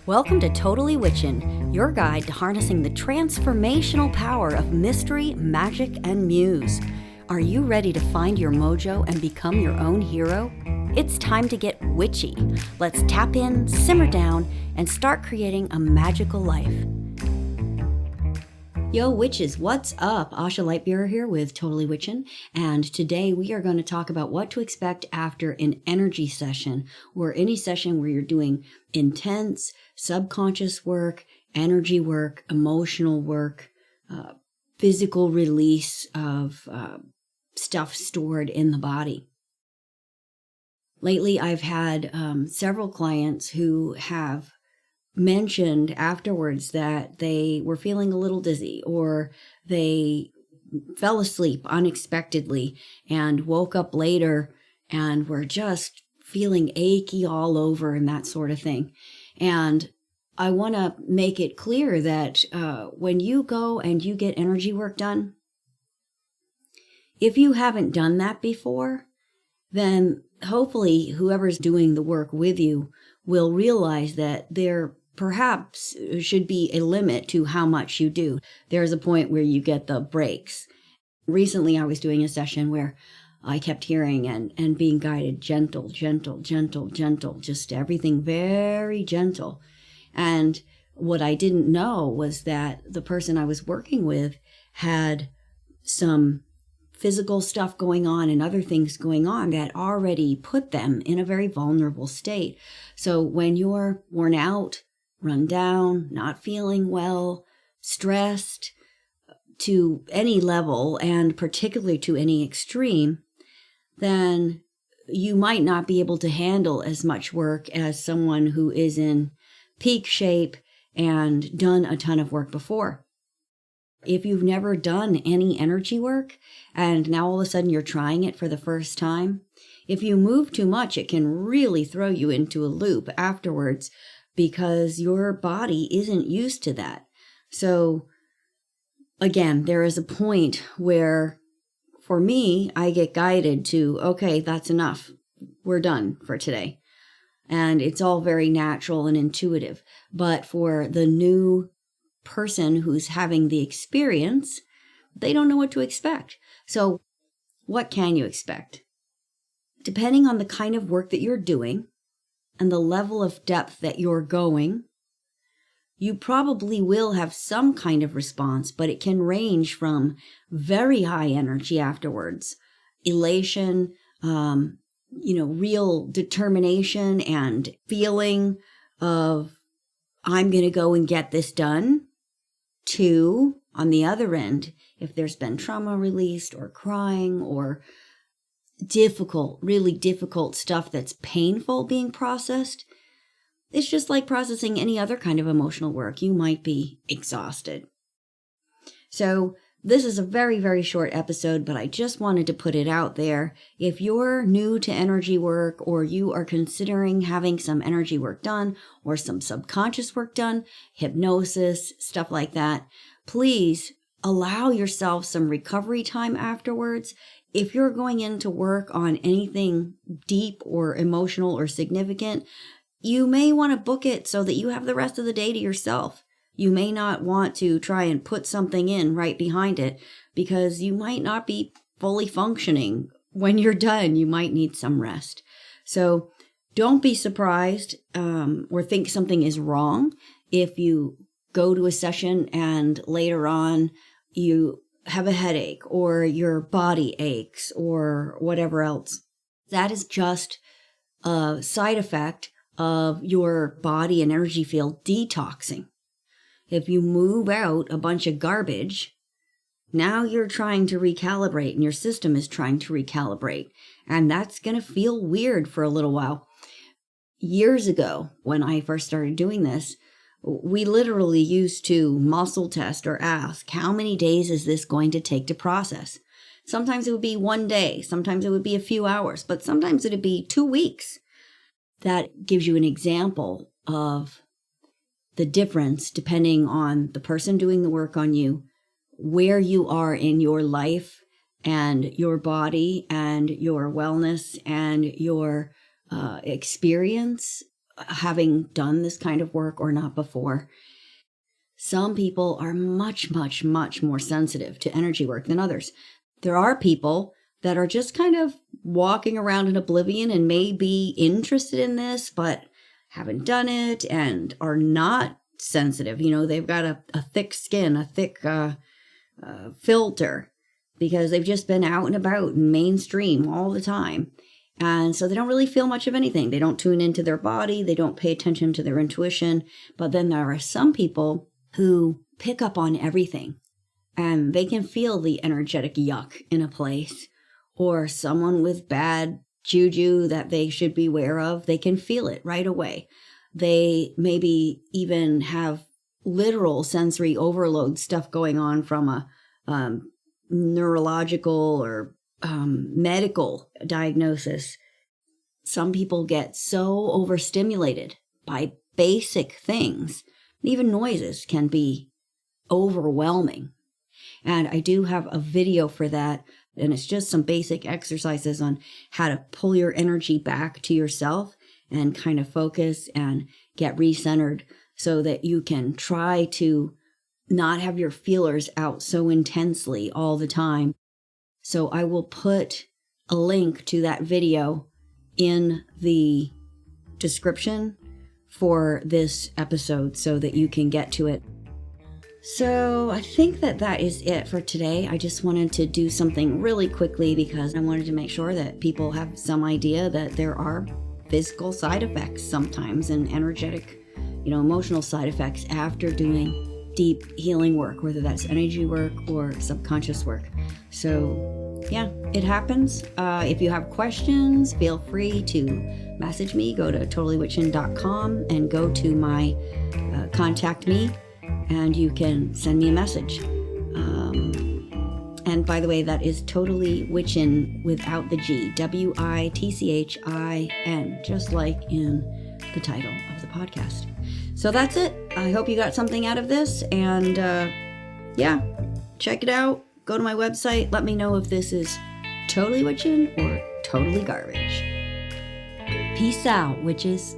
Welcome to Totally Witchin', your guide to harnessing the transformational power of mystery, magic, and muse. Are you ready to find your mojo and become your own hero? It's time to get witchy. Let's tap in, simmer down, and start creating a magical life. Yo, witches, what's up? Asha Lightbearer here with Totally Witchin', and today we are going to talk about what to expect after an energy session, or any session where you're doing intense, subconscious work, energy work, emotional work, physical release of stuff stored in the body. Lately, I've had several clients who have mentioned afterwards that they were feeling a little dizzy, or they fell asleep unexpectedly and woke up later and were just feeling achy all over and that sort of thing. And I want to make it clear that when you go and you get energy work done, if you haven't done that before, then hopefully whoever's doing the work with you will realize that there perhaps should be a limit to how much you do. There's a point where you get the breaks. Recently, I was doing a session where I kept hearing and being guided, gentle, gentle, gentle, gentle, just everything very gentle. And what I didn't know was that the person I was working with had some physical stuff going on and other things going on that already put them in a very vulnerable state. So when you're worn out, run down, not feeling well, stressed to any level, and particularly to any extreme, then you might not be able to handle as much work as someone who is in peak shape and done a ton of work before. If you've never done any energy work and now all of a sudden you're trying it for the first time, if you move too much, it can really throw you into a loop afterwards because your body isn't used to that. So again, there is a point where for me, I get guided to, okay, that's enough. We're done for today. And it's all very natural and intuitive. But for the new person who's having the experience, they don't know what to expect. So what can you expect? Depending on the kind of work that you're doing and the level of depth that you're going, you probably will have some kind of response, but it can range from very high energy afterwards, elation, real determination and feeling of, I'm going to go and get this done, to, on the other end, if there's been trauma released or crying or really difficult stuff that's painful being processed, it's just like processing any other kind of emotional work. You might be exhausted. So this is a very, very short episode, but I just wanted to put it out there. If you're new to energy work, or you are considering having some energy work done or some subconscious work done, hypnosis, stuff like that, please allow yourself some recovery time afterwards. If you're going into work on anything deep or emotional or significant, you may want to book it so that you have the rest of the day to yourself. You may not want to try and put something in right behind it because you might not be fully functioning. When you're done, you might need some rest. So don't be surprised or think something is wrong if you go to a session and later on you have a headache or your body aches or whatever else. That is just a side effect of your body and energy field detoxing. If you move out a bunch of garbage, now you're trying to recalibrate and your system is trying to recalibrate. And that's going to feel weird for a little while. Years ago, when I first started doing this, we literally used to muscle test or ask, how many days is this going to take to process? Sometimes it would be one day, sometimes it would be a few hours, but sometimes it would be 2 weeks. That gives you an example of the difference depending on the person doing the work on you, where you are in your life and your body and your wellness and your experience having done this kind of work or not before. Some people are much, much, much more sensitive to energy work than others. There are people that are just kind of walking around in oblivion and may be interested in this, but haven't done it and are not sensitive. You know, they've got a thick skin, a thick filter, because they've just been out and about in mainstream all the time. And so they don't really feel much of anything. They don't tune into their body. They don't pay attention to their intuition. But then there are some people who pick up on everything, and they can feel the energetic yuck in a place, or someone with bad juju that they should be aware of. They can feel it right away. They maybe even have literal sensory overload stuff going on from a neurological or medical diagnosis. Some people get so overstimulated by basic things. Even noises can be overwhelming. And I do have a video for that. And it's just some basic exercises on how to pull your energy back to yourself and kind of focus and get recentered so that you can try to not have your feelers out so intensely all the time. So I will put a link to that video in the description for this episode so that you can get to it. So I think that is it for today. I just wanted to do something really quickly because I wanted to make sure that people have some idea that there are physical side effects sometimes and energetic, emotional side effects after doing deep healing work, whether that's energy work or subconscious work. So yeah, it happens. If you have questions, feel free to message me. Go to totallywitchin.com and go to my contact me, and you can send me a message. And by the way, that is Totally Witchin without the G, WITCHIN, just like in the title of the podcast. So that's it. I hope you got something out of this, and yeah, check it out. Go to my website. Let me know if this is totally witchin or totally garbage. Peace out, witches.